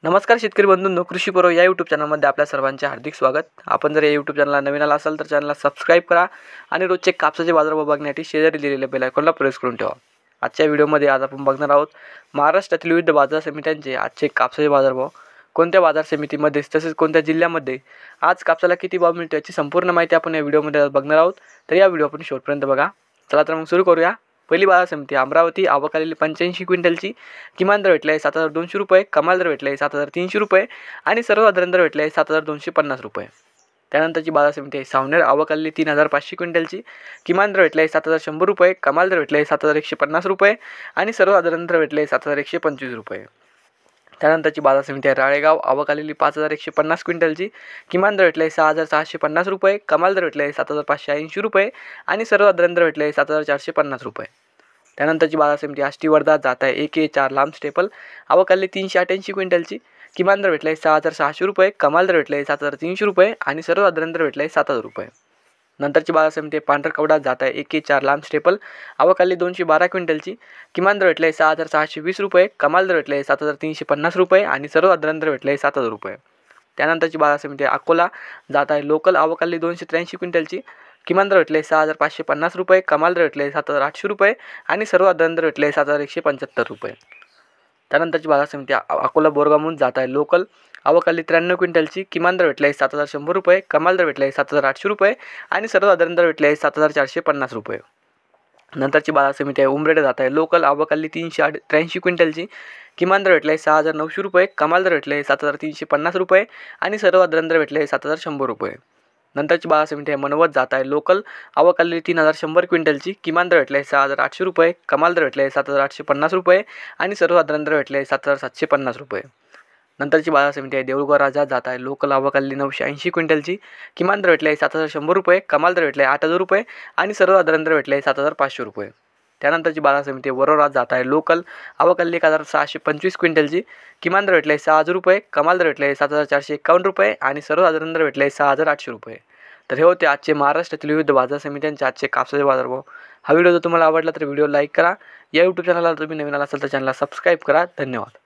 नमस्कार शेतकरी बंधूंनो, कृषी पर्व या यूट्यूब चॅनलमध्ये आपल्या सर्वांचे हार्दिक स्वागत। आपण जर या यूट्यूब चॅनलला नवीन आला असाल तर चॅनलला सबस्क्राईब करा आणि रोजचे कापसाचे बाजारभाव बघण्यासाठी शेजारी दिलेल्या बेल आयकॉनला प्रेस करून ठेवा। आजच्या व्हिडिओमध्ये आज आपण बघणार आहोत महाराष्ट्रातील विविध बाजार समित्यांचे आजचे कापसाचे बाजारभाव, कोणत्या बाजार समितीमध्ये तसेच कोणत्या जिल्ह्यामध्ये आज कापसाला किती भाव मिळतो याची संपूर्ण माहिती आपण या व्हिडिओमध्ये बघणार आहोत। तर या व्हिडिओ आपण शेवटपर्यंत बघा। चला तर मग सुरू करूया। पहिली बाजार समिती अमरावती, आवक आलेली 85 क्विंटलची, किमान दर भेटला आहे 7200 रुपये, कमाल दर भेटला आहे 7300 रुपये आणि सर्वसाधारण दर भेटला आहे 7250 रुपये। त्यानंतरची बाजार समिती आहे सावनेर, आवक आलेली 3500 क्विंटलची, किमान दर भेटला आहे 7100 रुपये, कमाल दर भेटला आहे 7150 रुपये आणि सर्वसाधारण दर भेटला आहे 7125 रुपये। त्यानंतरची बाजार समिती आहे राळेगाव, आवक आलेली 5150 क्विंटलची, किमान दर भेटला आहे 6650 रुपये, कमाल दर भेटला आहे 7580 रुपये आणि सर्वसाधारण दर भेटला आहे 7450 रुपये। त्यानंतरची बाजार समिती आष्टी वर्धा, जात आहे 1A4 लांब स्टेपल, आवक आलेली 388 क्विंटलची, किमान दर भेटला आहे 6600 रुपये, कमाल दर भेटला आहे 7300 रुपये आणि सर्वसाधारण दर भेटला आहे 7000 रुपये। नंतरची बाजार समिती आहे पांढरकवडा, जात आहे 1A4 लांब स्टेपल, आवक आलेली 212 क्विंटलची, किमान दर भेटला आहे 6620 रुपये, कमाल दर भेटला आहे 7350 रुपये आणि सर्वसाधारण दर भेटला आहे 7000 रुपये। त्यानंतरची बाजार समिती आहे अकोला, जात आहे लोकल, आवक आलेली 283 क्विंटलची, किमान दर भेटले 6550 रुपये, कमाल दर भेटले 7800 रुपये आणि सर्वसाधारण दर भेटले 7175 रुपये। त्यानंतरची बाजार समिती अकोला बोरगामहून, जात आहे लोकल, आवक आलेली 93 क्विंटलची, किमान दर भेटले 7100 रुपये, कमाल दर भेटले 7800 रुपये आणि सर्वसाधारण दर भेटले 7450 रुपये। नंतरची बाजार समिती आहे उमरेड, जात आहे लोकल, आवक आलेली 383 क्विंटलची, किमान दर भेटले 6900 रुपये, कमाल दर भेटले 7350 रुपये आणि सर्वसाधारण दर भेटले 7100 रुपये। नंतरची बाजार समिती आहे मनवत, जात आहे लोकल, आवक आलेली 3100 क्विंटलची, किमान दर भेटले 6800 रुपये, कमाल दर भेटले 7850 रुपये आणि सर्वसाधारण दर भेटले 7750 रुपये। नंतरची बाजार समिती आहे देऊळगाव राजा, जात आहे लोकल, आवक आलेली 980 क्विंटलची, किमान दर भेटले 7100 रुपये, कमाल दर भेटले 8000 रुपये आणि सर्वसाधारण दर भेटले 7500 रुपये। त्यानंतरची बाजार समिती आहे वरोरा, जात आहे लोकल, आवक आलेली 1625 क्विंटलची, किमान दर भेटले 6000 रुपये, कमाल दर भेटले 7451 रुपये आणि सर्वसाधारण दर भेटले 6800 रुपये। तर हे होते आजचे महाराष्ट्रातील विविध बाजार समित्यांचे आजचे कापसाचे बाजारभाव। हा व्हिडिओ जर तुम्हाला आवडला तर व्हिडिओ लाईक करा। या यूट्यूब चॅनलला तुम्ही नवीन असाल तर चॅनलला सबस्क्राईब करा। धन्यवाद।